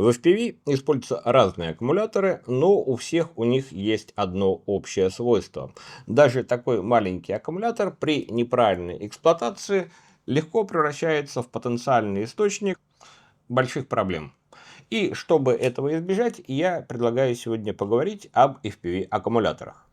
В FPV используются разные аккумуляторы, но у всех у них есть одно общее свойство. Даже такой маленький аккумулятор при неправильной эксплуатации легко превращается в потенциальный источник больших проблем. И чтобы этого избежать, я предлагаю сегодня поговорить об FPV-аккумуляторах.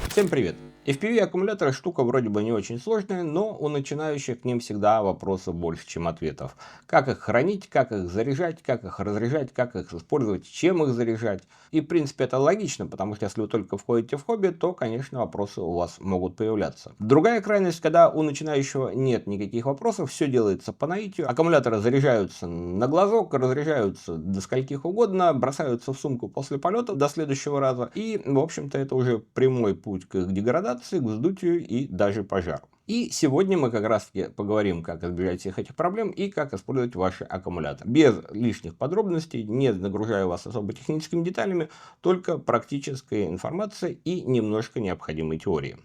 Всем привет! FPV-аккумуляторы штука вроде бы не очень сложная, но у начинающих к ним всегда вопросов больше, чем ответов. Как их хранить, как их заряжать, как их разряжать, как их использовать, чем их заряжать. И в принципе это логично, потому что если вы только входите в хобби, то конечно вопросы у вас могут появляться. Другая крайность, когда у начинающего нет никаких вопросов, все делается по наитию. Аккумуляторы заряжаются на глазок, разряжаются до скольких угодно, бросаются в сумку после полета до следующего раза. И в общем-то это уже прямой путь к их деградации, к вздутию и даже пожару. И сегодня мы как раз таки поговорим, как избежать всех этих проблем и как использовать ваши аккумуляторы. Без лишних подробностей, не нагружая вас особо техническими деталями, только практическая информация и немножко необходимой теории.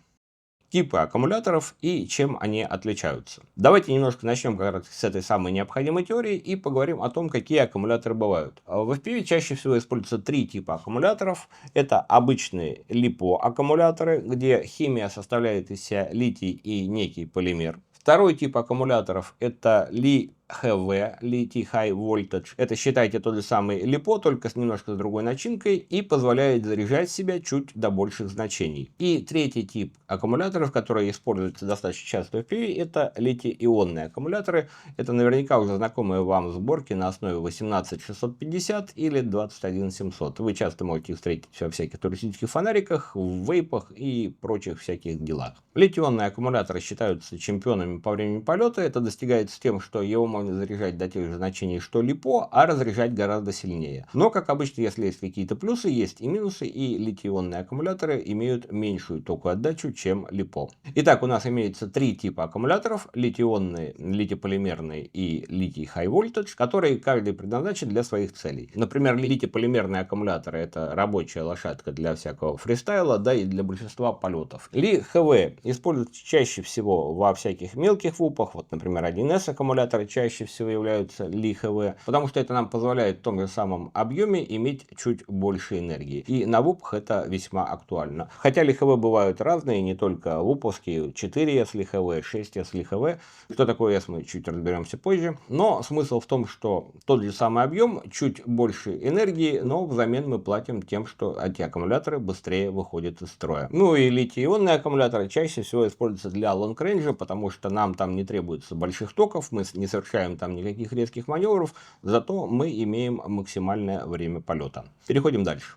Типы аккумуляторов и чем они отличаются. Давайте немножко начнем как раз с этой самой необходимой теории и поговорим о том, какие аккумуляторы бывают. В FPV чаще всего используются три типа аккумуляторов. Это обычные LiPo-аккумуляторы, где химия составляет из себя литий и некий полимер. Второй тип аккумуляторов это LiHV, Lithium High Voltage. Это, считайте, тот же самый LiPo, только немножко с другой начинкой и позволяет заряжать себя чуть до больших значений. И третий тип аккумуляторов, которые используются достаточно часто в FPV, это литий-ионные аккумуляторы. Это наверняка уже знакомые вам сборки на основе 18650 или 21700. Вы часто можете их встретить во всяких туристических фонариках, в вейпах и прочих всяких делах. Литий-ионные аккумуляторы считаются чемпионами по времени полета. Это достигается тем, что его можно заряжать до тех же значений, что LiPo, а разряжать гораздо сильнее. Но, как обычно, если есть какие-то плюсы, есть и минусы, и литий-ионные аккумуляторы имеют меньшую токовую отдачу, чем LiPo. Итак, у нас имеется три типа аккумуляторов: литий-ионные, литий-полимерные и литий High Voltage, которые каждый предназначен для своих целей. Например, литий-полимерные аккумуляторы — это рабочая лошадка для всякого фристайла, да и для большинства полетов. LiHV используется чаще всего во всяких мелких ВУПах, вот, например, 1С аккумуляторы чаще всего являются LiHV, потому что это нам позволяет в том же самом объеме иметь чуть больше энергии. И на ВУПах это весьма актуально. Хотя LiHV бывают разные, не только ВУПовские, 4С LiHV, 6С LiHV. Что такое S, мы чуть разберемся позже. Но смысл в том, что тот же самый объем, чуть больше энергии, но взамен мы платим тем, что эти аккумуляторы быстрее выходят из строя. Ну и литий-ионные аккумуляторы чаще всего используются для лонг-рейнджа, потому что нам там не требуется больших токов, мы не совершаем там никаких резких маневров, зато мы имеем максимальное время полета. Переходим дальше.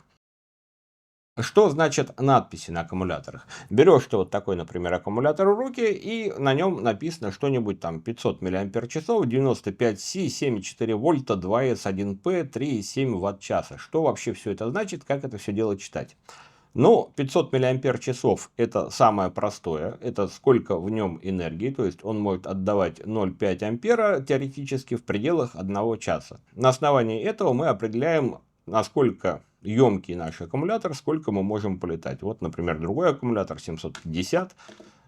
Что значит надписи на аккумуляторах? Берешь ты вот такой, например, аккумулятор в руки, и на нем написано что-нибудь там 500 мАч, 95С, 7,4 вольта, 2С1П, 3,7 Вт-часа. Что вообще все это значит, как это все дело читать? Ну, 500 мАч это самое простое, это сколько в нем энергии, то есть он может отдавать 0,5 ампера теоретически в пределах 1 часа. На основании этого мы определяем, насколько емкий наш аккумулятор, сколько мы можем полетать. Вот, например, другой аккумулятор 750.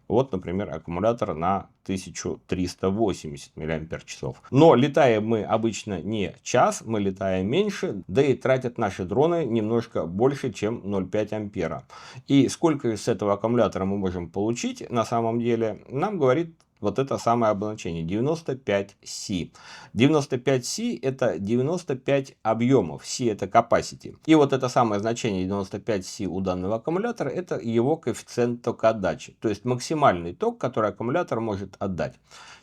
Вот, например, аккумулятор на 1380 мАч. Но летаем мы обычно не час, мы летаем меньше, да и тратят наши дроны немножко больше, чем 0,5 ампера. И сколько с этого аккумулятора мы можем получить, на самом деле, нам говорит вот это самое обозначение 95С. 95С это 95 объемов. С это capacity. И вот это самое значение 95С у данного аккумулятора, это его коэффициент токоотдачи. То есть максимальный ток, который аккумулятор может отдать.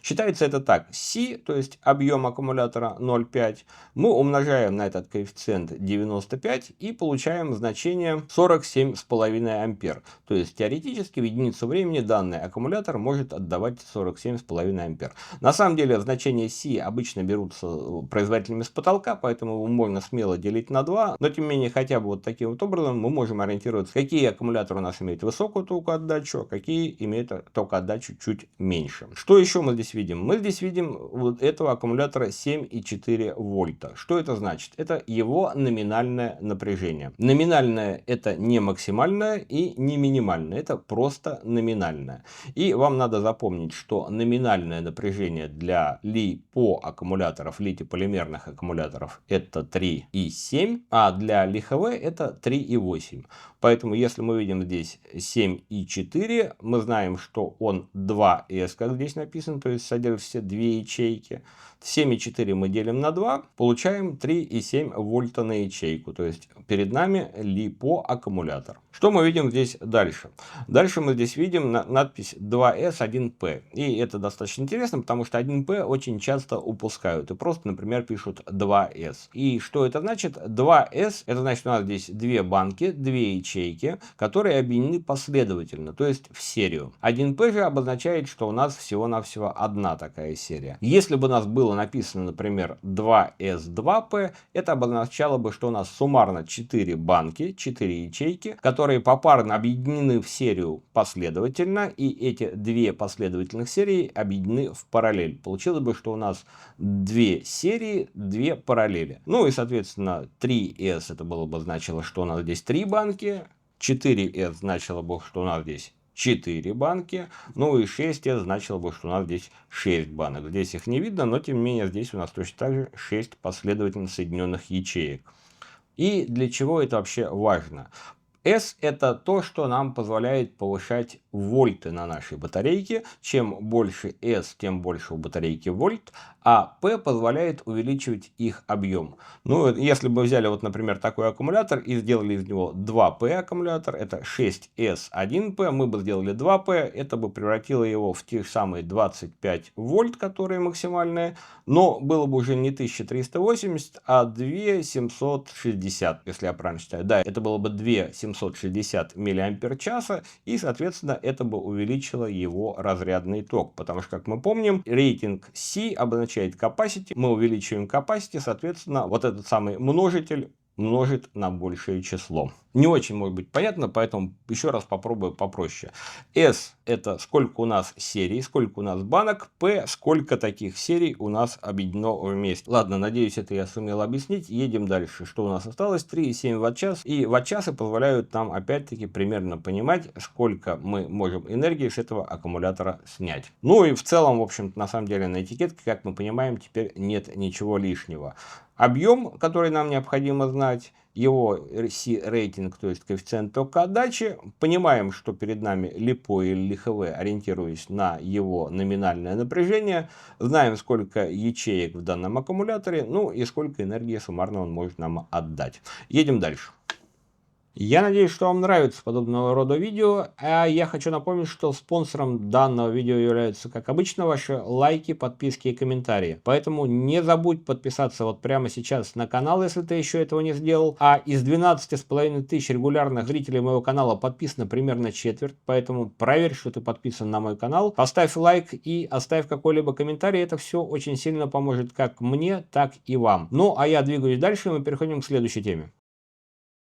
Считается это так. С, то есть объем аккумулятора 0,5, мы умножаем на этот коэффициент 95 и получаем значение 47,5 ампер. То есть теоретически в единицу времени данный аккумулятор может отдавать 47,5 ампер. На самом деле значения С обычно берутся производителями с потолка, поэтому его можно смело делить на 2. Но тем не менее, хотя бы вот таким вот образом мы можем ориентироваться, какие аккумуляторы у нас имеют высокую токоотдачу, а какие имеют токоотдачу чуть меньше. Что еще мы здесь видим? Мы здесь видим вот этого аккумулятора 7,4 вольта. Что это значит? Это его номинальное напряжение. Номинальное — это не максимальное и не минимальное, это просто номинальное. И вам надо запомнить, что что номинальное напряжение для ЛиПо-аккумуляторов, литий-полимерных аккумуляторов, это 3,7, а для ЛиХВ это 3,8. Поэтому, если мы видим здесь 7,4, мы знаем, что он 2С, как здесь написано, то есть содержит все две ячейки. 7,4 мы делим на 2, получаем 3,7 вольта на ячейку. То есть перед нами ЛиПо-аккумулятор. Что мы видим здесь дальше? Дальше мы здесь видим надпись 2С1П. И это достаточно интересно, потому что 1П очень часто упускают. И просто, например, пишут 2С. И что это значит? 2С, это значит, у нас здесь две банки, две ячейки, которые объединены последовательно, то есть в серию. 1П же обозначает, что у нас всего-навсего одна такая серия. Если бы у нас было написано, например, 2С2П, это обозначало бы, что у нас суммарно 4 банки, 4 ячейки, которые попарно объединены в серию последовательно, и эти две последовательных серии объединены в параллель. Получилось бы, что у нас две серии, две параллели. Ну и, соответственно, 3С это было бы значило, что у нас здесь 3 банки, 4С значило бы, что у нас здесь 4 банки, ну и 6С значило бы, что у нас здесь 6 банок. Здесь их не видно, но тем не менее здесь у нас точно так же 6 последовательно соединенных ячеек. И для чего это вообще важно? S это то, что нам позволяет повышать вольты на нашей батарейке. Чем больше S, тем больше у батарейки вольт, а P позволяет увеличивать их объем. Ну, если бы взяли, вот, например, такой аккумулятор и сделали из него 2P аккумулятор, это 6S1P, мы бы сделали 2P, это бы превратило его в те самые 25 вольт, которые максимальные, но было бы уже не 1380, а 2760, если я правильно считаю. Да, это было бы 2760 мАч, и, соответственно, это бы увеличило его разрядный ток, потому что, как мы помним, рейтинг C обозначает capacity, мы увеличиваем capacity, соответственно, вот этот самый множитель множит на большее число. Не очень может быть понятно, поэтому еще раз попробую попроще. S это сколько у нас серий, сколько у нас банок, P сколько таких серий у нас объединено вместе. Ладно, надеюсь, это я сумел объяснить. Едем дальше. Что у нас осталось? 3,7 Вт-час. И Вт-часы позволяют нам опять-таки примерно понимать, сколько мы можем энергии с этого аккумулятора снять. Ну и в целом, в общем-то, на самом деле на этикетке, как мы понимаем, теперь нет ничего лишнего. Объем, который нам необходимо знать, его C-рейтинг, то есть коэффициент тока отдачи. Понимаем, что перед нами ЛиПо или ЛиХВ, ориентируясь на его номинальное напряжение. Знаем, сколько ячеек в данном аккумуляторе, ну и сколько энергии суммарно он может нам отдать. Едем дальше. Я надеюсь, что вам нравится подобного рода видео, а я хочу напомнить, что спонсором данного видео являются, как обычно, ваши лайки, подписки и комментарии. Поэтому не забудь подписаться вот прямо сейчас на канал, если ты еще этого не сделал. А из 12,5 тысяч регулярных зрителей моего канала подписано примерно четверть, поэтому проверь, что ты подписан на мой канал, поставь лайк и оставь какой-либо комментарий, это все очень сильно поможет как мне, так и вам. Ну, а я двигаюсь дальше, и мы переходим к следующей теме.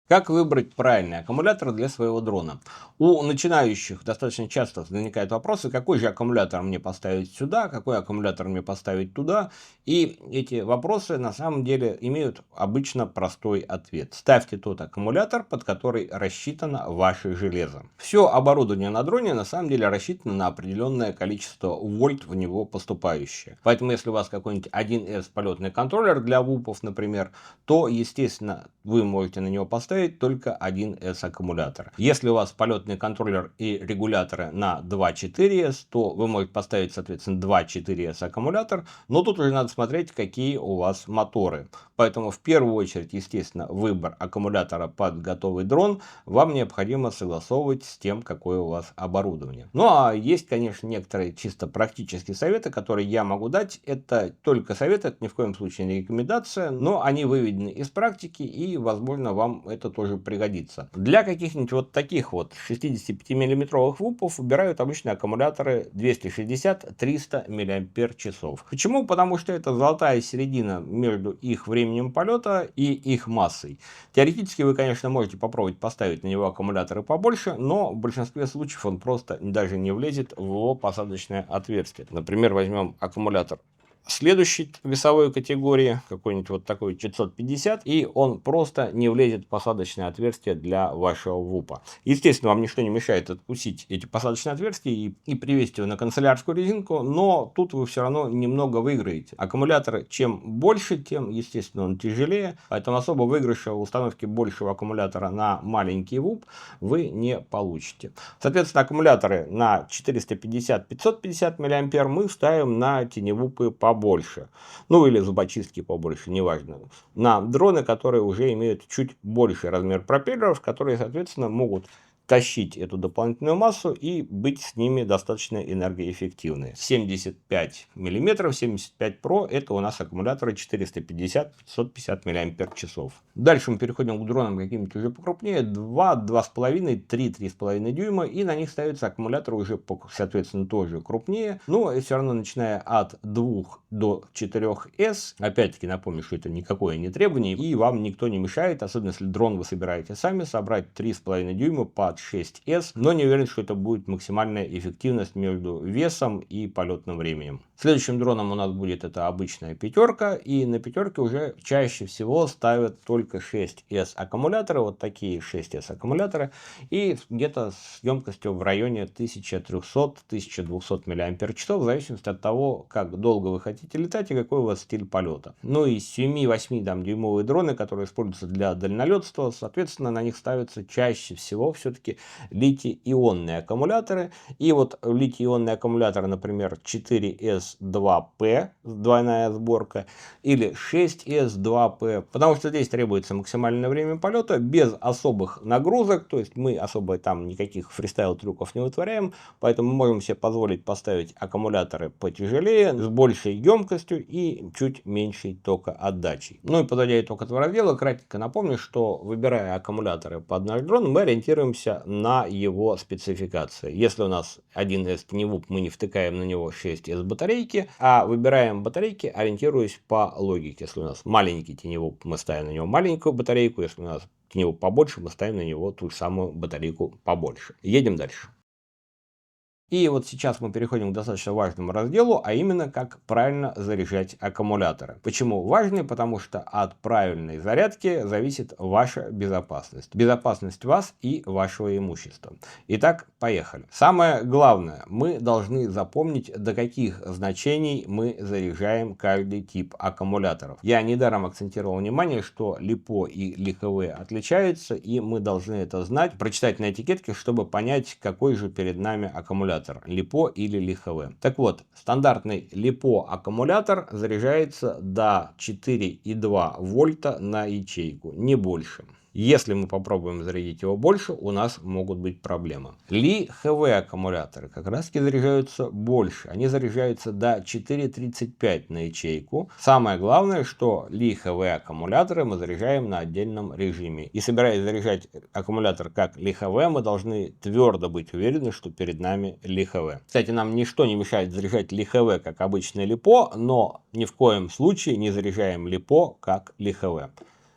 Как выбрать правильный аккумулятор для своего дрона? У начинающих достаточно часто возникают вопросы, какой же аккумулятор мне поставить сюда, какой аккумулятор мне поставить туда. И эти вопросы на самом деле имеют обычно простой ответ. Ставьте тот аккумулятор, под который рассчитано ваше железо. Все оборудование на дроне на самом деле рассчитано на определенное количество вольт в него поступающее. Поэтому если у вас какой-нибудь 1С полетный контроллер для ВУПов, например, то, естественно, вы можете на него поставить только 1С аккумулятор. Если у вас полетный контроллер и регуляторы на 2,4С, то вы можете поставить, соответственно, 2,4С аккумулятор, но тут уже надо смотреть, какие у вас моторы. Поэтому в первую очередь, естественно, выбор аккумулятора под готовый дрон вам необходимо согласовывать с тем, какое у вас оборудование. Ну а есть, конечно, некоторые чисто практические советы, которые я могу дать. Это только советы, это ни в коем случае не рекомендация, но они выведены из практики и, возможно, вам это тоже пригодится. Для каких-нибудь вот таких вот 65 миллиметровых ВУПов выбирают обычные аккумуляторы 260-300 мАч. Почему? Потому что это золотая середина между их временем полета и их массой. Теоретически вы, конечно, можете попробовать поставить на него аккумуляторы побольше, но в большинстве случаев он просто даже не влезет в его посадочное отверстие. Например, возьмем аккумулятор следующей весовой категории, какой-нибудь вот такой 550, и он просто не влезет в посадочное отверстие для вашего ВУПа. Естественно, вам ничто не мешает откусить эти посадочные отверстия и привесить его на канцелярскую резинку, но тут вы все равно немного выиграете. Аккумулятор чем больше, тем, естественно, он тяжелее, поэтому особо выигрыша в установке большего аккумулятора на маленький ВУП вы не получите. Соответственно, аккумуляторы на 450-550 мА мы ставим на теневупы побольше. Ну или зубочистки побольше, неважно. На дроны, которые уже имеют чуть больший размер пропеллеров, которые, соответственно, могут тащить эту дополнительную массу и быть с ними достаточно энергоэффективны. 75 мм, 75 Pro это у нас аккумуляторы 450-550 мАч. Дальше мы переходим к дронам каким-нибудь уже покрупнее, 2, 2,5, 3, 3,5 дюйма, и на них ставится аккумулятор уже, соответственно, тоже крупнее, но все равно начиная от 2 до 4S. Опять-таки напомню, что это никакое не требование, и вам никто не мешает, особенно если дрон вы собираете сами, собрать 3,5 дюйма под 6S, но не уверен, что это будет максимальная эффективность между весом и полетным временем. Следующим дроном у нас будет это обычная пятерка, и на пятерке уже чаще всего ставят только 6S аккумуляторы, вот такие 6S аккумуляторы, и где-то с емкостью в районе 1300-1200 мАч, в зависимости от того, как долго вы хотите летать и какой у вас стиль полета. Ну и 7-8 дюймовые дроны, которые используются для дальнолетства, соответственно, на них ставятся чаще всего все-таки литий-ионные аккумуляторы. И вот литий-ионные аккумуляторы, например, 4S2P, двойная сборка, или 6S2P, потому что здесь требуется максимальное время полета без особых нагрузок, то есть мы особо там никаких фристайл-трюков не вытворяем, поэтому мы можем себе позволить поставить аккумуляторы потяжелее, с большей емкостью и чуть меньшей токоотдачей. Ну и подводя итог этого раздела, кратко напомню, что выбирая аккумуляторы под наш дрон, мы ориентируемся на его спецификации. Если у нас 1С теневуп, мы не втыкаем на него 6С батарейки, а выбираем батарейки, ориентируясь по логике. Если у нас маленький теневуп, мы ставим на него маленькую батарейку, если у нас теневуп побольше, мы ставим на него ту же самую батарейку побольше. Едем дальше. И вот сейчас мы переходим к достаточно важному разделу, а именно как правильно заряжать аккумуляторы. Почему важный? Потому что от правильной зарядки зависит ваша безопасность. Безопасность вас и вашего имущества. Итак, поехали. Самое главное, мы должны запомнить, до каких значений мы заряжаем каждый тип аккумуляторов. Я недаром акцентировал внимание, что ЛиПо и ЛиХВ отличаются, и мы должны это знать, прочитать на этикетке, чтобы понять, какой же перед нами аккумулятор. ЛиПо или ЛиХВ. Так вот, стандартный ЛиПо аккумулятор заряжается до 4,2 вольта на ячейку, не больше. Если мы попробуем зарядить его больше, у нас могут быть проблемы. ЛиХВ аккумуляторы как раз таки заряжаются больше. Они заряжаются до 4,35 на ячейку. Самое главное, что ЛиХВ аккумуляторы мы заряжаем на отдельном режиме. И собираясь заряжать аккумулятор как ЛиХВ, мы должны твердо быть уверены, что перед нами ЛиХВ. Кстати, нам ничто не мешает заряжать ЛиХВ как обычный ЛиПо, но ни в коем случае не заряжаем ЛиПо как ЛиХВ.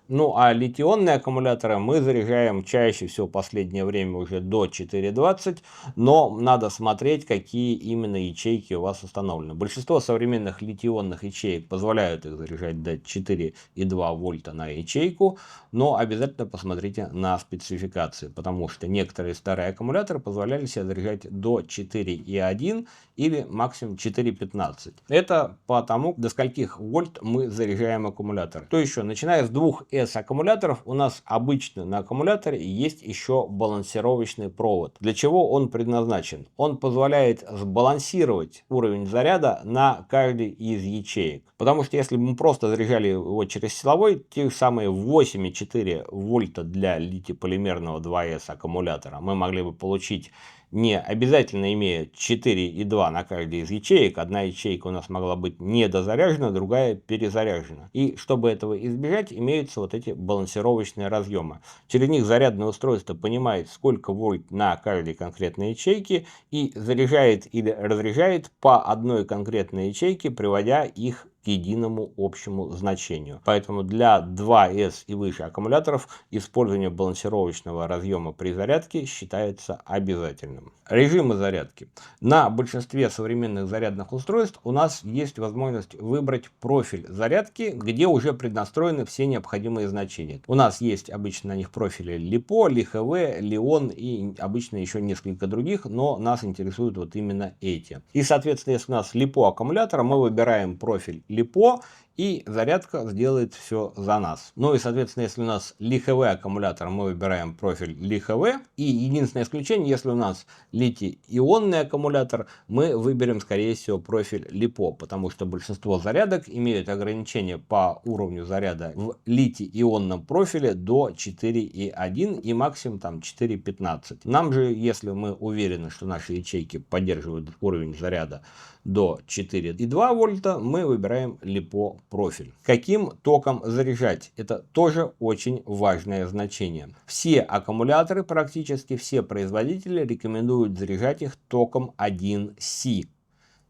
Ну а литий-ионные аккумуляторы мы заряжаем чаще всего в последнее время уже до 4,20, но надо смотреть, какие именно ячейки у вас установлены. Большинство современных литий-ионных ячеек позволяют их заряжать до 4,2 вольта на ячейку, но обязательно посмотрите на спецификации, потому что некоторые старые аккумуляторы позволяли себе заряжать до 4,1 или максимум 4,15. Это потому, до скольких вольт мы заряжаем аккумулятор. То еще, начиная с 2С аккумуляторов, у нас обычно на аккумуляторе есть еще балансировочный провод. Для чего он предназначен? Он позволяет сбалансировать уровень заряда на каждой из ячеек. Потому что если бы мы просто заряжали его через силовой, те самые 8,4 вольта для литий-полимерного 2С аккумулятора мы могли бы получить, не обязательно имея 4,2 на каждой из ячеек. Одна ячейка у нас могла быть недозаряжена, другая перезаряжена. И чтобы этого избежать, имеются вот эти балансировочные разъемы. Через них зарядное устройство понимает, сколько вольт на каждой конкретной ячейке и заряжает или разряжает по одной конкретной ячейке, приводя их к единому общему значению. Поэтому для 2С и выше аккумуляторов использование балансировочного разъема при зарядке считается обязательным. Режимы зарядки. На большинстве современных зарядных устройств у нас есть возможность выбрать профиль зарядки, где уже преднастроены все необходимые значения. У нас есть обычно на них профили LiPo, LiHV, Li-on и обычно еще несколько других, но нас интересуют вот именно эти. И соответственно, если у нас LiPo аккумулятор, мы выбираем профиль LiPo, и зарядка сделает все за нас. Ну и, соответственно, если у нас LiHV аккумулятор, мы выбираем профиль LiHV. И единственное исключение, если у нас литий-ионный аккумулятор, мы выберем, скорее всего, профиль LiPo, потому что большинство зарядок имеют ограничения по уровню заряда в литий-ионном профиле до 4,1 и максимум там 4,15. Нам же, если мы уверены, что наши ячейки поддерживают уровень заряда до 4,2 вольта, мы выбираем LiPo профиль. Каким током заряжать? Это тоже очень важное значение. Все аккумуляторы, практически все производители рекомендуют заряжать их током 1C.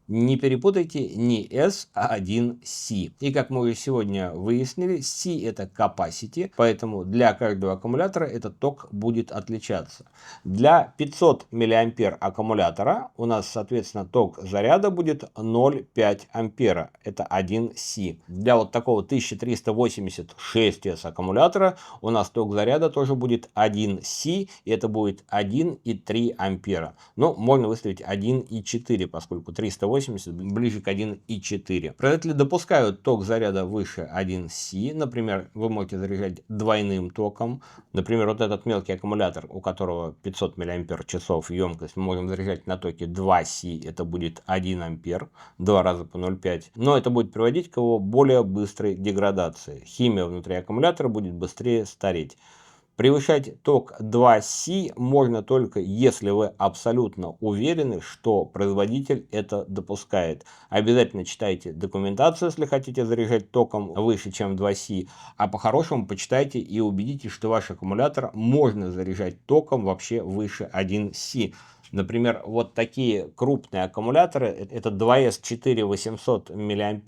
Не перепутайте не S, а 1C. И как мы уже сегодня выяснили, C это capacity, поэтому для каждого аккумулятора этот ток будет отличаться. Для 500 мА аккумулятора у нас, соответственно, ток заряда будет 0,5 ампера. Это 1C. Для вот такого 1386S аккумулятора у нас ток заряда тоже будет 1C, и это будет 1,3 ампера. Но можно выставить 1,4, поскольку 380 ближе к 1,4. Производители допускают ток заряда выше 1C. Например, вы можете заряжать двойным током. Например, вот этот мелкий аккумулятор, у которого 500 мАч емкость, мы можем заряжать на токе 2C. Это будет 1 ампер, 2 раза по 0,5. Но это будет приводить к его более быстрой деградации. Химия внутри аккумулятора будет быстрее стареть. Превышать ток 2C можно только если вы абсолютно уверены, что производитель это допускает. Обязательно читайте документацию, если хотите заряжать током выше, чем 2C. А по-хорошему почитайте и убедитесь, что ваш аккумулятор можно заряжать током вообще выше 1C. Например, вот такие крупные аккумуляторы, это 2S 4800 мАч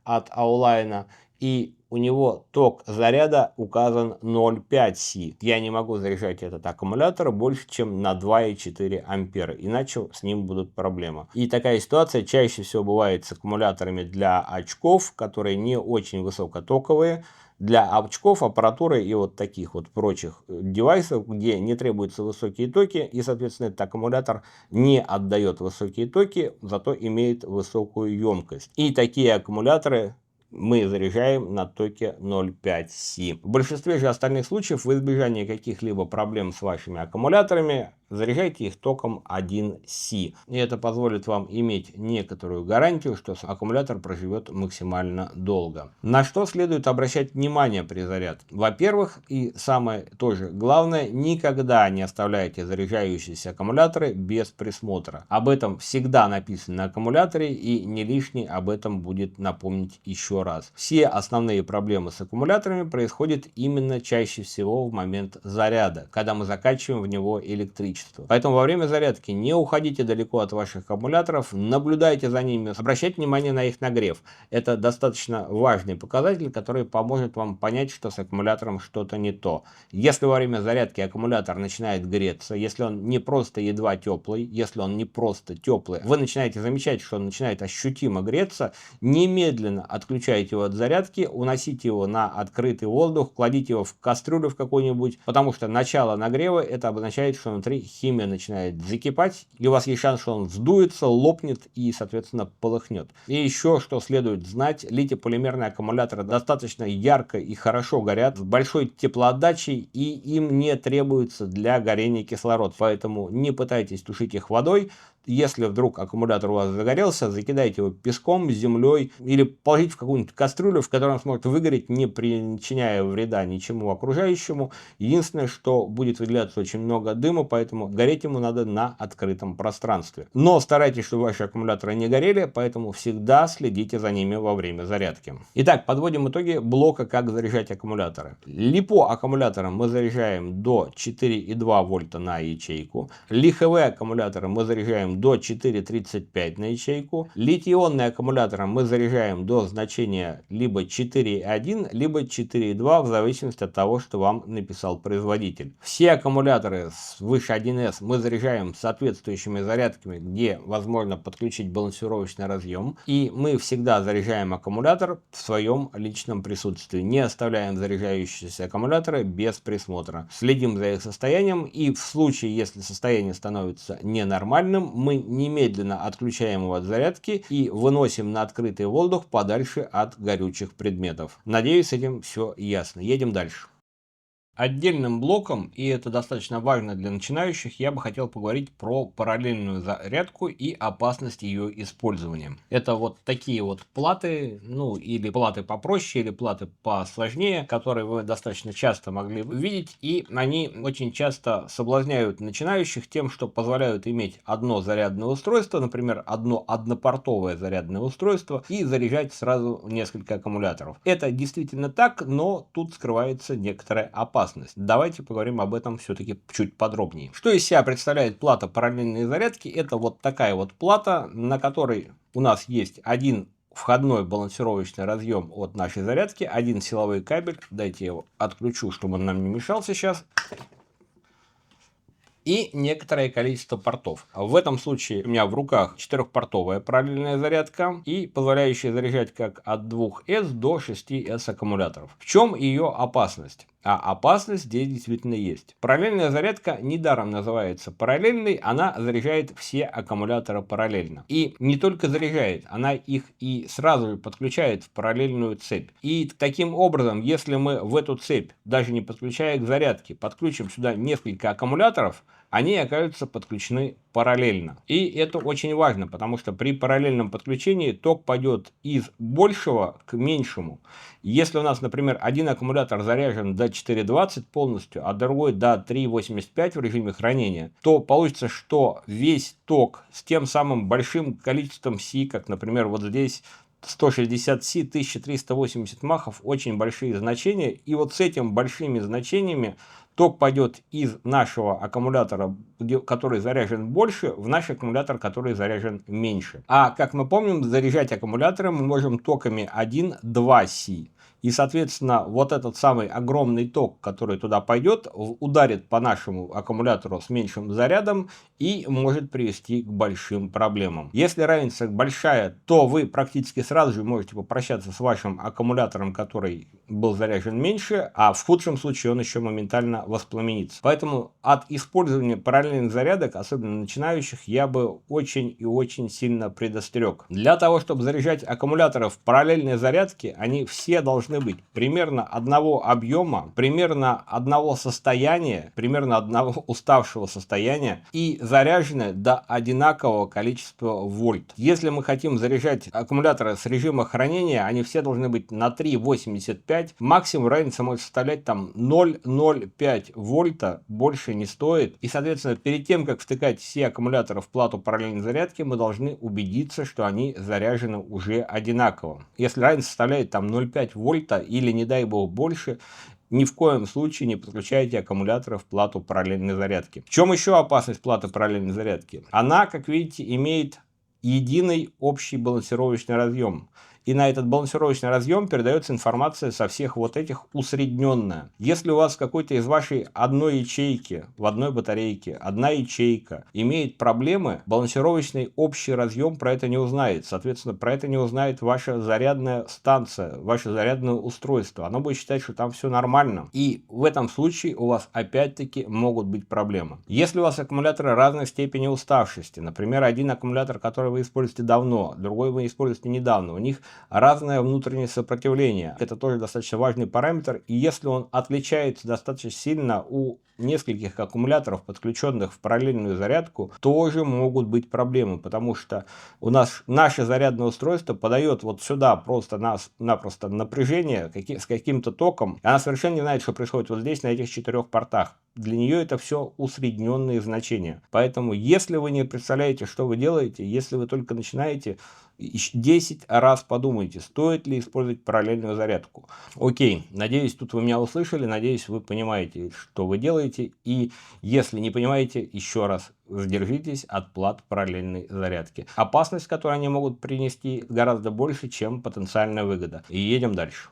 от Auline, и у него ток заряда указан 0,5C. Я не могу заряжать этот аккумулятор больше, чем на 2,4 ампера, иначе с ним будут проблемы. И такая ситуация чаще всего бывает с аккумуляторами для очков, которые не очень высокотоковые. Для очков, аппаратуры и вот таких вот прочих девайсов, где не требуются высокие токи, и, соответственно, этот аккумулятор не отдает высокие токи, зато имеет высокую емкость. И такие аккумуляторы мы заряжаем на токе 0,5C. В большинстве же остальных случаев, в избежание каких-либо проблем с вашими аккумуляторами, заряжайте их током 1C. И это позволит вам иметь некоторую гарантию, что аккумулятор проживет максимально долго. На что следует обращать внимание при зарядке? Во-первых, и самое тоже главное, никогда не оставляйте заряжающиеся аккумуляторы без присмотра. Об этом всегда написано на аккумуляторе, и не лишний об этом будет напомнить еще раз. Все основные проблемы с аккумуляторами происходят именно чаще всего в момент заряда, когда мы закачиваем в него электричество. Поэтому во время зарядки не уходите далеко от ваших аккумуляторов, наблюдайте за ними, обращайте внимание на их нагрев. Это достаточно важный показатель, который поможет вам понять, что с аккумулятором что-то не то. Если во время зарядки аккумулятор начинает греться, если он не просто едва теплый, если он не просто теплый, вы начинаете замечать, что он начинает ощутимо греться, немедленно отключайте его от зарядки, уносите его на открытый воздух, кладите его в кастрюлю в какую-нибудь, потому что начало нагрева это обозначает, что внутри химия начинает закипать, и у вас есть шанс, что он вздуется, лопнет и, соответственно, полыхнет. И еще, что следует знать, литий-полимерные аккумуляторы достаточно ярко и хорошо горят, с большой теплоотдачей, и им не требуется для горения кислород. Поэтому не пытайтесь тушить их водой. Если вдруг аккумулятор у вас загорелся, закидайте его песком, землей или положите в какую-нибудь кастрюлю, в которой он сможет выгореть, не причиняя вреда ничему окружающему. Единственное, что будет выделяться очень много дыма, поэтому гореть ему надо на открытом пространстве. Но старайтесь, чтобы ваши аккумуляторы не горели, поэтому всегда следите за ними во время зарядки. Итак, подводим итоги блока «Как заряжать аккумуляторы». LiPo аккумулятором мы заряжаем до 4,2 вольта на ячейку. LiHV аккумулятором мы заряжаем заряжаем до 4,35 на ячейку. Литий-ионные аккумуляторы мы заряжаем до значения либо 4,1, либо 4,2, в зависимости от того, что вам написал производитель. Все аккумуляторы свыше 1С мы заряжаем соответствующими зарядками, где возможно подключить балансировочный разъем. И мы всегда заряжаем аккумулятор в своем личном присутствии. Не оставляем заряжающиеся аккумуляторы без присмотра. Следим за их состоянием, и в случае, если состояние становится ненормальным, мы немедленно отключаем его от зарядки и выносим на открытый воздух подальше от горючих предметов. Надеюсь, с этим все ясно. Едем дальше. Отдельным блоком, и это достаточно важно для начинающих, я бы хотел поговорить про параллельную зарядку и опасность ее использования. Это вот такие вот платы, ну или платы попроще, или платы посложнее, которые вы достаточно часто могли видеть, и они очень часто соблазняют начинающих тем, что позволяют иметь одно зарядное устройство, например, одно однопортовое зарядное устройство, и заряжать сразу несколько аккумуляторов. Это действительно так, но тут скрывается некоторая опасность. Давайте поговорим об этом все-таки чуть подробнее. Что из себя представляет плата параллельной зарядки? Это вот такая вот плата, на которой у нас есть один входной балансировочный разъем от нашей зарядки, один силовой кабель. Дайте я его отключу, чтобы он нам не мешал сейчас. И некоторое количество портов. В этом случае у меня в руках 4-портовая параллельная зарядка и позволяющая заряжать как от 2С до 6С аккумуляторов. В чем ее опасность? А опасность здесь действительно есть. Параллельная зарядка недаром называется параллельной, она заряжает все аккумуляторы параллельно. И не только заряжает, она их и сразу же подключает в параллельную цепь. И таким образом, если мы в эту цепь, даже не подключая к зарядке, подключим сюда несколько аккумуляторов, они окажутся подключены параллельно. И это очень важно, потому что при параллельном подключении ток пойдет из большего к меньшему. Если у нас, например, один аккумулятор заряжен до 4,20 полностью, а другой до 3,85 в режиме хранения, то получится, что весь ток с тем самым большим количеством Си, как, например, вот здесь 160 Си, 1380 махов, очень большие значения. И вот с этими большими значениями ток пойдет из нашего аккумулятора, который заряжен больше, в наш аккумулятор, который заряжен меньше. А как мы помним, заряжать аккумуляторы мы можем токами 1-2 Си. И, соответственно, вот этот самый огромный ток, который туда пойдет, ударит по нашему аккумулятору с меньшим зарядом и может привести к большим проблемам. Если разница большая, то вы практически сразу же можете попрощаться с вашим аккумулятором, который был заряжен меньше, а в худшем случае он еще моментально воспламенится. Поэтому от использования параллельных зарядок, особенно начинающих, я бы очень и очень сильно предостерег. Для того, чтобы заряжать аккумуляторы в параллельной зарядке, они все должны быть примерно одного объема, примерно одного состояния, примерно одного уставшего состояния и заряжены до одинакового количества вольт. Если мы хотим заряжать аккумуляторы с режима хранения, они все должны быть на 3,85. Максимум разница может составлять там 0,05 вольта, больше не стоит. И, соответственно, перед тем, как втыкать все аккумуляторы в плату параллельной зарядки, мы должны убедиться, что они заряжены уже одинаково. Если разница составляет там 0,5 вольта или, не дай бог, больше, ни в коем случае не подключайте аккумуляторы в плату параллельной зарядки. В чем еще опасность платы параллельной зарядки? Она, как видите, имеет единый общий балансировочный разъем. И на этот балансировочный разъем передается информация со всех вот этих усредненная. Если у вас какой-то из вашей одной ячейки, в одной батарейке, одна ячейка имеет проблемы, балансировочный общий разъем про это не узнает. Соответственно, про это не узнает ваша зарядная станция, ваше зарядное устройство. Оно будет считать, что там все нормально. И в этом случае у вас опять-таки могут быть проблемы. Если у вас аккумуляторы разной степени уставшести, например, один аккумулятор, который вы используете давно, другой вы используете недавно, у них разное внутреннее сопротивление. Это тоже достаточно важный параметр. И если он отличается достаточно сильно у нескольких аккумуляторов, подключенных в параллельную зарядку, тоже могут быть проблемы, потому что у нас наше зарядное устройство подает вот сюда просто-напросто напряжение с каким-то током, и она совершенно не знает, что происходит вот здесь, на этих 4 портах. Для нее это все усредненные значения. Поэтому, если вы не представляете, что вы делаете, если вы только начинаете, 10 раз подумайте, стоит ли использовать параллельную зарядку. Окей, надеюсь, тут вы меня услышали, надеюсь, вы понимаете, что вы делаете. И если не понимаете, еще раз сдержитесь от плат параллельной зарядки. Опасность, которую они могут принести, гораздо больше, чем потенциальная выгода. И едем дальше.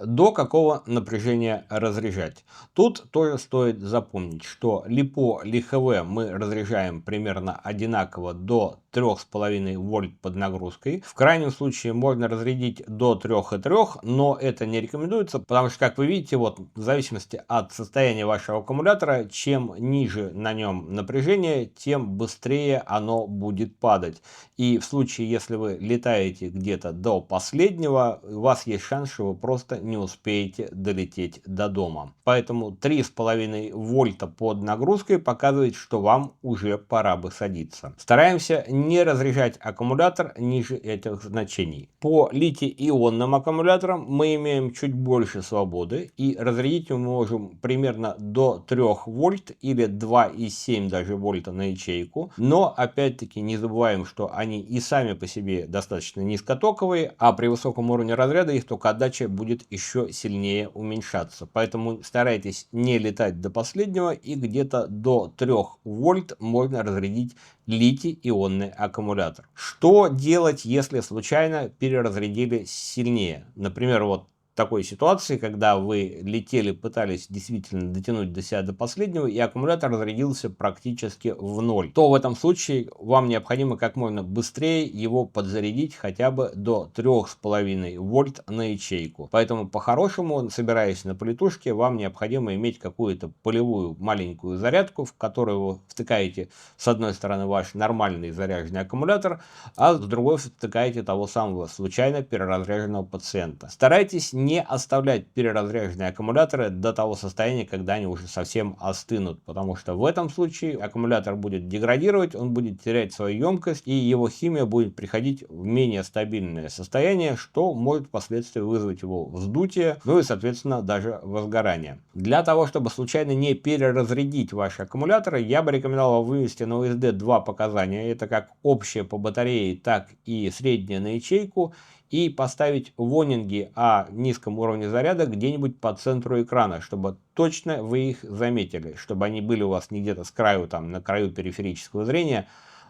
До какого напряжения разряжать? Тут тоже стоит запомнить, что ЛиПо, ЛиХВ мы разряжаем примерно одинаково до 3,5 вольт под нагрузкой. В крайнем случае можно разрядить до 3,3, но это не рекомендуется, потому что, как вы видите, вот в зависимости от состояния вашего аккумулятора, чем ниже на нем напряжение, тем быстрее оно будет падать. И в случае, если вы летаете где-то до последнего, у вас есть шанс, что вы просто не успеете долететь до дома. Поэтому 3,5 вольта под нагрузкой показывает, что вам уже пора бы садиться. Стараемся не разряжать аккумулятор ниже этих значений. По литий-ионным аккумуляторам мы имеем чуть больше свободы, и разрядить мы можем примерно до 3 вольт или 2,7 даже вольта на ячейку. Но опять-таки не забываем, что они и сами по себе достаточно низкотоковые, а при высоком уровне разряда их токоотдача будет еще сильнее уменьшаться. Поэтому старайтесь не летать до последнего, и где-то до 3 вольт можно разрядить литий-ионный аккумулятор. Что делать, если случайно переразрядили сильнее? Например, вот такой ситуации, когда вы летели, пытались действительно дотянуть до себя до последнего, и аккумулятор разрядился практически в ноль, то в этом случае вам необходимо как можно быстрее его подзарядить хотя бы до 3,5 вольт на ячейку. Поэтому по-хорошему, собираясь на полетушке, вам необходимо иметь какую-то полевую маленькую зарядку, в которую вы втыкаете с одной стороны ваш нормальный заряженный аккумулятор, а с другой втыкаете того самого случайно переразряженного пациента. Старайтесь не оставлять переразряженные аккумуляторы до того состояния, когда они уже совсем остынут, потому что в этом случае аккумулятор будет деградировать, он будет терять свою емкость, и его химия будет приходить в менее стабильное состояние, что может впоследствии вызвать его вздутие, ну и соответственно даже возгорание. Для того, чтобы случайно не переразрядить ваши аккумуляторы, я бы рекомендовал вывести на ОСД два показания, это как общее по батарее, так и среднее на ячейку, и поставить вонинги о низком уровне заряда где-нибудь по центру экрана, чтобы точно вы их заметили, чтобы они были у вас не где-то с краю, там, на краю периферического зрения,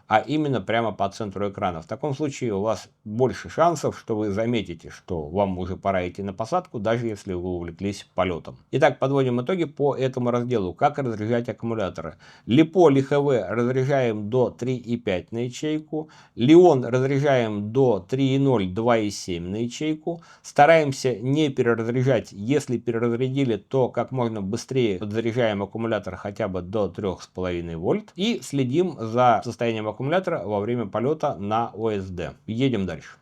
а именно прямо по центру экрана. В таком случае у вас больше шансов, что вы заметите, что вам уже пора идти на посадку, даже если вы увлеклись полетом. Итак, подводим итоги по этому разделу. Как разряжать аккумуляторы. ЛиПо, ЛиХВ разряжаем до 3,5 на ячейку. Лион разряжаем до 3,0, 2,7 на ячейку. Стараемся не переразряжать. Если переразрядили, то как можно быстрее подзаряжаем аккумулятор хотя бы до 3,5 вольт. И следим за состоянием аккумулятора во время полета на ОСД. Едем дальше.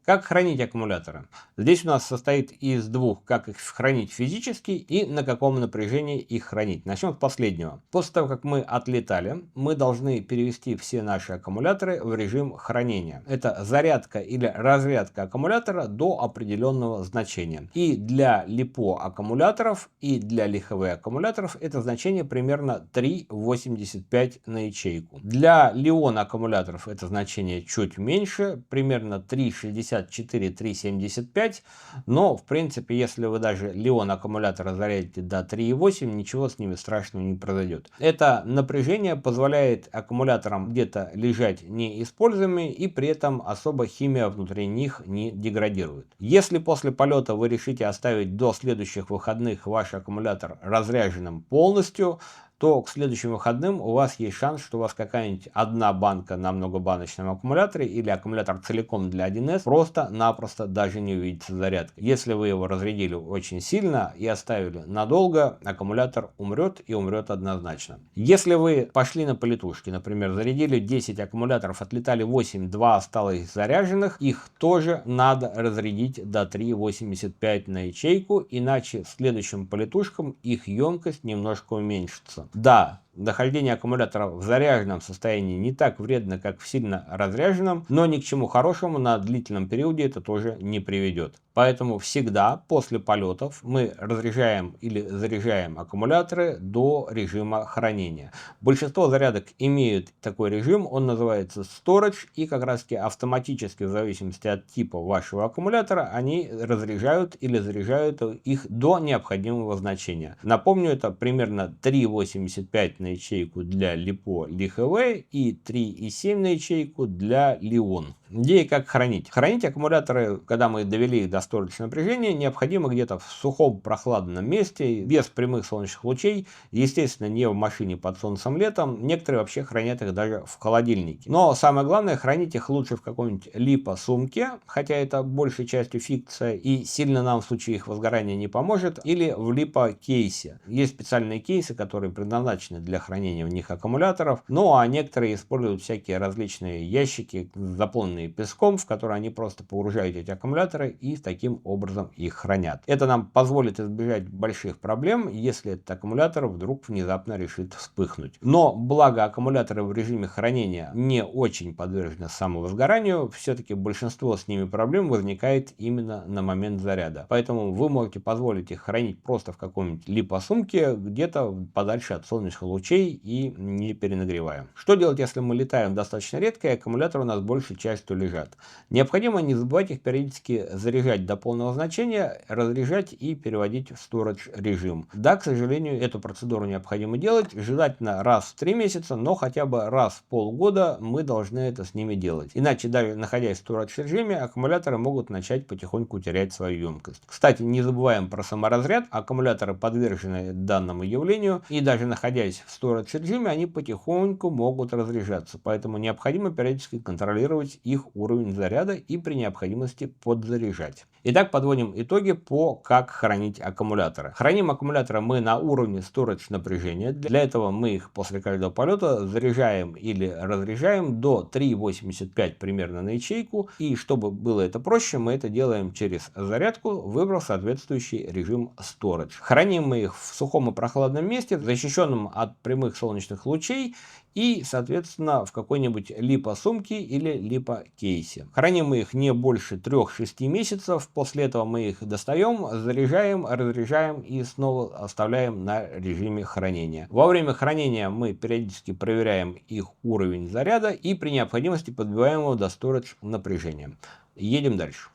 Как хранить аккумуляторы? Здесь у нас состоит из двух: как их хранить физически и на каком напряжении их хранить. Начнем с последнего. После того, как мы отлетали, мы должны перевести все наши аккумуляторы в режим хранения. Это зарядка или разрядка аккумулятора до определенного значения. И для ЛиПо аккумуляторов, и для ЛиХВ аккумуляторов это значение примерно 3,85 на ячейку. Для Лион аккумуляторов это значение чуть меньше, примерно 3,60 3,75, но в принципе, если вы даже Лион аккумулятора зарядите до 3,8, ничего с ними страшного не произойдет. Это напряжение позволяет аккумуляторам где-то лежать неиспользуемыми, и при этом особо химия внутри них не деградирует. Если после полета вы решите оставить до следующих выходных ваш аккумулятор разряженным полностью, то к следующим выходным у вас есть шанс, что у вас какая-нибудь одна банка на многобаночном аккумуляторе или аккумулятор целиком для 1С просто-напросто даже не увидится зарядка. Если вы его разрядили очень сильно и оставили надолго, аккумулятор умрет, и умрет однозначно. Если вы пошли на полетушки, например, зарядили 10 аккумуляторов, отлетали 8, 2 осталось заряженных, их тоже надо разрядить до 3,85 на ячейку, иначе следующим полетушкам их емкость немножко уменьшится. Да, Нахождение аккумулятора в заряженном состоянии не так вредно, как в сильно разряженном, но ни к чему хорошему на длительном периоде это тоже не приведет. Поэтому всегда после полетов мы разряжаем или заряжаем аккумуляторы до режима хранения. Большинство зарядок имеют такой режим, он называется Storage, и как раз таки автоматически в зависимости от типа вашего аккумулятора они разряжают или заряжают их до необходимого значения. Напомню, это примерно 3,85 на ячейку для LiPo LiHV и 3,7 на ячейку для Li-On. Где и как хранить? Хранить аккумуляторы, когда мы довели их до storage напряжения, необходимо где-то в сухом прохладном месте, без прямых солнечных лучей, естественно, не в машине под солнцем летом. Некоторые вообще хранят их даже в холодильнике. Но самое главное, хранить их лучше в какой-нибудь липосумке, хотя это большей частью фикция и сильно нам в случае их возгорания не поможет, или в липокейсе. Есть специальные кейсы, которые предназначены для хранения в них аккумуляторов, ну а некоторые используют всякие различные ящики, заполненные песком, в которые они просто погружают эти аккумуляторы и таким образом их хранят. Это нам позволит избежать больших проблем, если этот аккумулятор вдруг внезапно решит вспыхнуть. Но благо аккумуляторы в режиме хранения не очень подвержены самовозгоранию, все-таки большинство с ними проблем возникает именно на момент заряда. Поэтому вы можете позволить их хранить просто в каком-нибудь липосумке, где-то подальше от солнечных лучей и не перенагревая. Что делать, если мы летаем достаточно редко и аккумуляторы у нас большей частью лежат? Необходимо не забывать их периодически заряжать до полного значения, разряжать и переводить в storage режим. Да, к сожалению, эту процедуру необходимо делать, желательно раз в 3 месяца, но хотя бы раз в полгода мы должны это с ними делать. Иначе, даже находясь в storage режиме, аккумуляторы могут начать потихоньку терять свою емкость. Кстати, не забываем про саморазряд. Аккумуляторы подвержены данному явлению, и даже находясь в storage режиме, они потихоньку могут разряжаться. Поэтому необходимо периодически контролировать их уровень заряда и при необходимости подзаряжать. Итак, подводим итоги по как хранить аккумуляторы. Храним аккумуляторы мы на уровне storage напряжения. Для этого мы их после каждого полета заряжаем или разряжаем до 3,85 примерно на ячейку. И чтобы было это проще, мы это делаем через зарядку, выбрав соответствующий режим storage. Храним мы их в сухом и прохладном месте, защищенном от прямых солнечных лучей, и, соответственно, в какой-нибудь липосумке или липокейсе. Храним мы их не больше 3-6 месяцев. После этого мы их достаем, заряжаем, разряжаем и снова оставляем на режиме хранения. Во время хранения мы периодически проверяем их уровень заряда и при необходимости подбиваем его до storage напряжения. Едем дальше.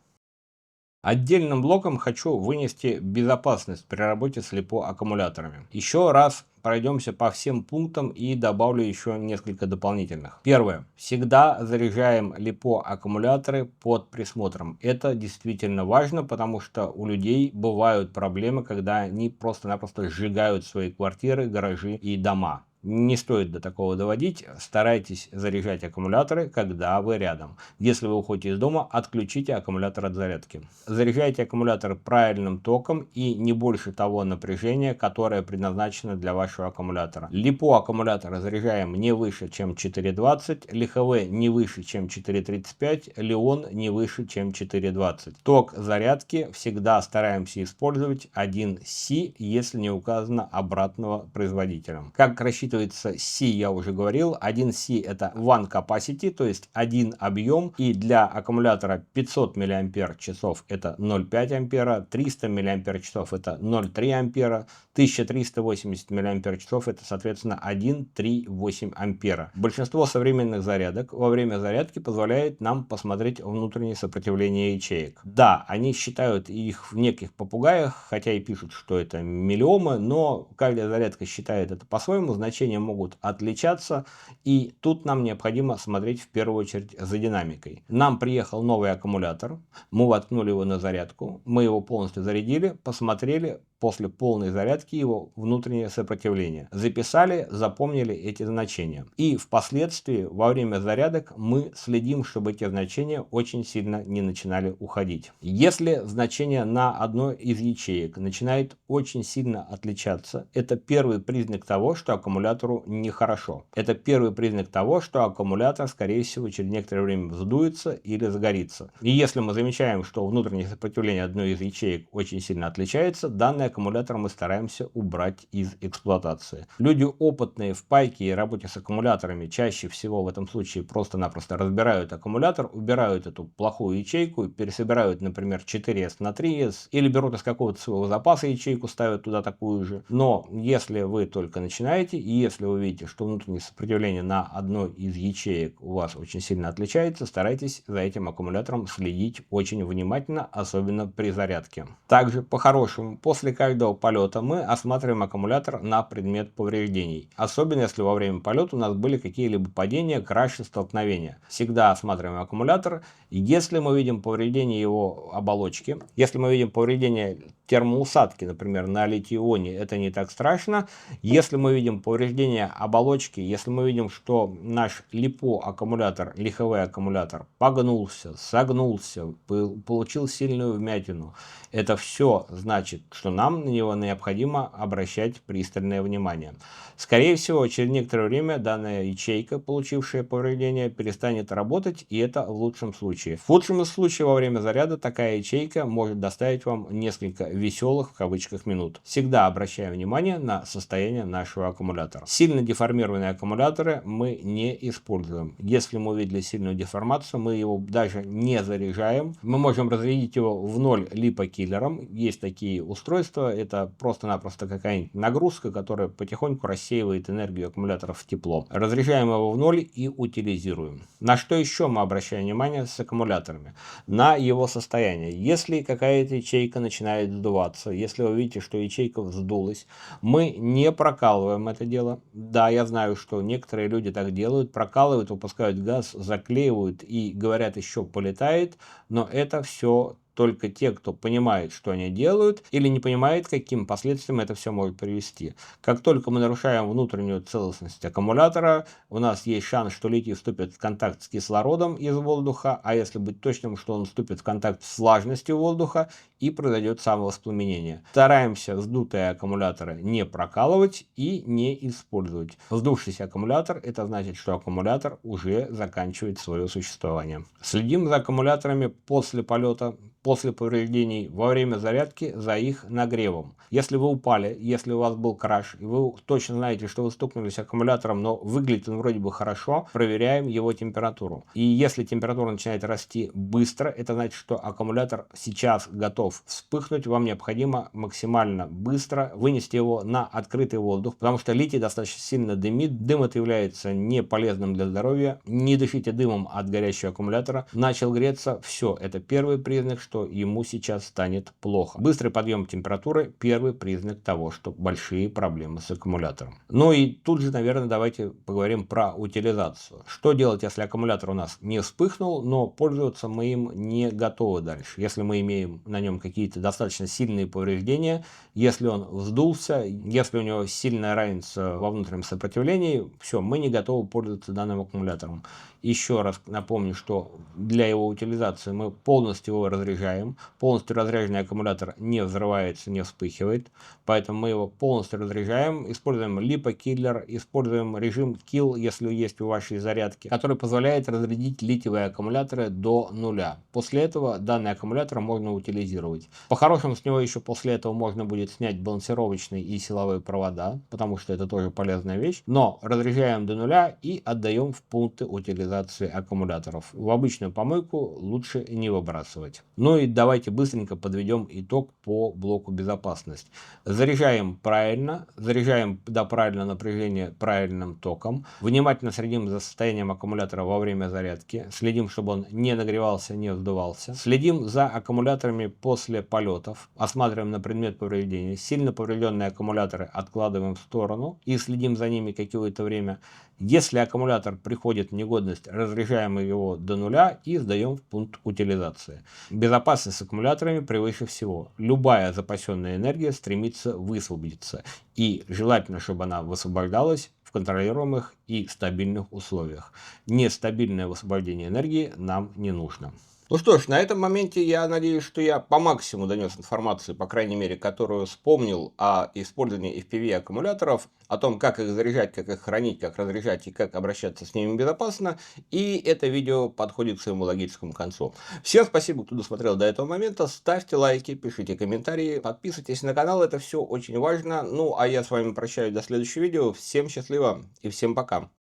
Отдельным блоком хочу вынести безопасность при работе с LiPo аккумуляторами. Еще раз пройдемся по всем пунктам и добавлю еще несколько дополнительных. Первое. Всегда заряжаем LiPo аккумуляторы под присмотром. Это действительно важно, потому что у людей бывают проблемы, когда они просто-напросто сжигают свои квартиры, гаражи и дома. Не стоит до такого доводить. Старайтесь заряжать аккумуляторы, когда вы рядом. Если вы уходите из дома, отключите аккумулятор от зарядки. Заряжайте аккумулятор правильным током и не больше того напряжения, которое предназначено для вашего аккумулятора. LiPo аккумулятора заряжаем не выше, чем 4,20, LiHV не выше, чем 4,35, Li-On не выше, чем 4,20. Ток зарядки всегда стараемся использовать 1C, если не указано обратного производителем. Как рассчитывать C, я уже говорил. 1C это one capacity, то есть один объем. И для аккумулятора 500 мАч это 0,5 ампера, 300 мАч это 0,3 ампера, 1380 мАч это, соответственно, 1,38 ампера. Большинство современных зарядок во время зарядки позволяет нам посмотреть внутреннее сопротивление ячеек. Да, они считают их в неких попугаях, хотя и пишут, что это миллиомы, но каждая зарядка считает это по-своему, значения могут отличаться, и тут нам необходимо смотреть в первую очередь за динамикой. Нам приехал новый аккумулятор, мы воткнули его на зарядку, мы его полностью зарядили, посмотрели после полной зарядки его внутреннее сопротивление. Записали, запомнили эти значения. И впоследствии во время зарядок мы следим, чтобы эти значения очень сильно не начинали уходить. Если значение на одной из ячеек начинает очень сильно отличаться, это первый признак того, что аккумулятор аккумулятору нехорошо. Это первый признак того, что аккумулятор, скорее всего, через некоторое время вздуется или загорится. И если мы замечаем, что внутреннее сопротивление одной из ячеек очень сильно отличается, данный аккумулятор мы стараемся убрать из эксплуатации. Люди опытные в пайке и работе с аккумуляторами чаще всего в этом случае просто-напросто разбирают аккумулятор, убирают эту плохую ячейку, пересобирают, например, 4S на 3S, или берут из какого-то своего запаса ячейку, ставят туда такую же. Но если вы только начинаете, и если вы видите, что внутреннее сопротивление на одной из ячеек у вас очень сильно отличается, старайтесь за этим аккумулятором следить очень внимательно, особенно при зарядке. Также, по-хорошему, после каждого полета мы осматриваем аккумулятор на предмет повреждений. Особенно, если во время полета у нас были какие-либо падения, краши, столкновения. Всегда осматриваем аккумулятор. Если мы видим повреждение его оболочки, если мы видим повреждение термоусадки, например, на литий-ионе, это не так страшно. Если мы видим повреждение оболочки, если мы видим, что наш ЛиПо-аккумулятор, лиховой аккумулятор погнулся, согнулся, получил сильную вмятину, это все значит, что нам на него необходимо обращать пристальное внимание. Скорее всего, через некоторое время данная ячейка, получившая повреждение, перестанет работать, и это в лучшем случае. В худшем случае во время заряда такая ячейка может доставить вам несколько веселых в кавычках минут. Всегда обращаем внимание на состояние нашего аккумулятора. Сильно деформированные аккумуляторы мы не используем. Если мы увидели сильную деформацию, мы его даже не заряжаем. Мы можем разрядить его в ноль липокиллером. Есть такие устройства. Это просто-напросто какая-нибудь нагрузка, которая потихоньку рассеивает энергию аккумуляторов в тепло. Разряжаем его в ноль и утилизируем. На что еще мы обращаем внимание с аккумуляторами? На его состояние. Если какая-то ячейка начинает сдуваться, если вы видите, что ячейка вздулась, мы не прокалываем это дело. Да, я знаю, что некоторые люди так делают, прокалывают, выпускают газ, заклеивают и говорят, еще полетает, но это все только те, кто понимает, что они делают, или не понимает, каким последствиям это все может привести. Как только мы нарушаем внутреннюю целостность аккумулятора, у нас есть шанс, что литий вступит в контакт с кислородом из воздуха, а если быть точным, что он вступит в контакт с влажностью воздуха, и произойдет самовоспламенение. Стараемся вздутые аккумуляторы не прокалывать и не использовать. Вздувшийся аккумулятор — это значит, что аккумулятор уже заканчивает свое существование. Следим за аккумуляторами после полета, после повреждений, во время зарядки за их нагревом. Если вы упали, если у вас был краш, и вы точно знаете, что вы стукнулись аккумулятором, но выглядит он вроде бы хорошо, проверяем его температуру. И если температура начинает расти быстро, это значит, что аккумулятор сейчас готов вспыхнуть. Вам необходимо максимально быстро вынести его на открытый воздух, потому что литий достаточно сильно дымит. Дым это является не полезным для здоровья. Не дышите дымом от горящего аккумулятора. Начал греться, все, это первый признак, что ему сейчас станет плохо. Быстрый подъем температуры — первый признак того, что большие проблемы с аккумулятором. Ну и тут же, наверное, давайте поговорим про утилизацию. Что делать, если аккумулятор у нас не вспыхнул, но пользоваться мы им не готовы дальше? Если мы имеем на нем какие-то достаточно сильные повреждения, если он вздулся, если у него сильная разница во внутреннем сопротивлении, все, мы не готовы пользоваться данным аккумулятором. Еще раз напомню, что для его утилизации мы полностью его разряжаем. Полностью разряженный аккумулятор не взрывается, не вспыхивает, поэтому мы его полностью разряжаем. Используем липокиллер, используем режим kill, если есть у вашей зарядки, который позволяет разрядить литиевые аккумуляторы до нуля. После этого данный аккумулятор можно утилизировать. По-хорошему, с него еще после этого можно будет снять балансировочные и силовые провода, потому что это тоже полезная вещь. Но разряжаем до нуля и отдаем в пункты утилизации аккумуляторов. В обычную помойку лучше не выбрасывать. Ну и давайте быстренько подведем итог по блоку безопасности. Заряжаем правильно, заряжаем до правильного напряжения правильным током. Внимательно следим за состоянием аккумулятора во время зарядки. Следим, чтобы он не нагревался, не вздувался. Следим за аккумуляторами после полетов. Осматриваем на предмет повреждения. Сильно поврежденные аккумуляторы откладываем в сторону и следим за ними какое-то время. Если аккумулятор приходит в негодность, разряжаем его до нуля и сдаем в пункт утилизации. Безопасность с аккумуляторами превыше всего. Любая запасенная энергия стремится высвободиться. И желательно, чтобы она высвобождалась в контролируемых и стабильных условиях. Нестабильное высвобождение энергии нам не нужно. Ну что ж, на этом моменте я надеюсь, что я по максимуму донес информацию, по крайней мере, которую вспомнил о использовании FPV аккумуляторов, о том, как их заряжать, как их хранить, как разряжать и как обращаться с ними безопасно. И это видео подходит к своему логическому концу. Всем спасибо, кто досмотрел до этого момента. Ставьте лайки, пишите комментарии, подписывайтесь на канал, это все очень важно. Ну, а я с вами прощаюсь до следующего видео. Всем счастливо и всем пока.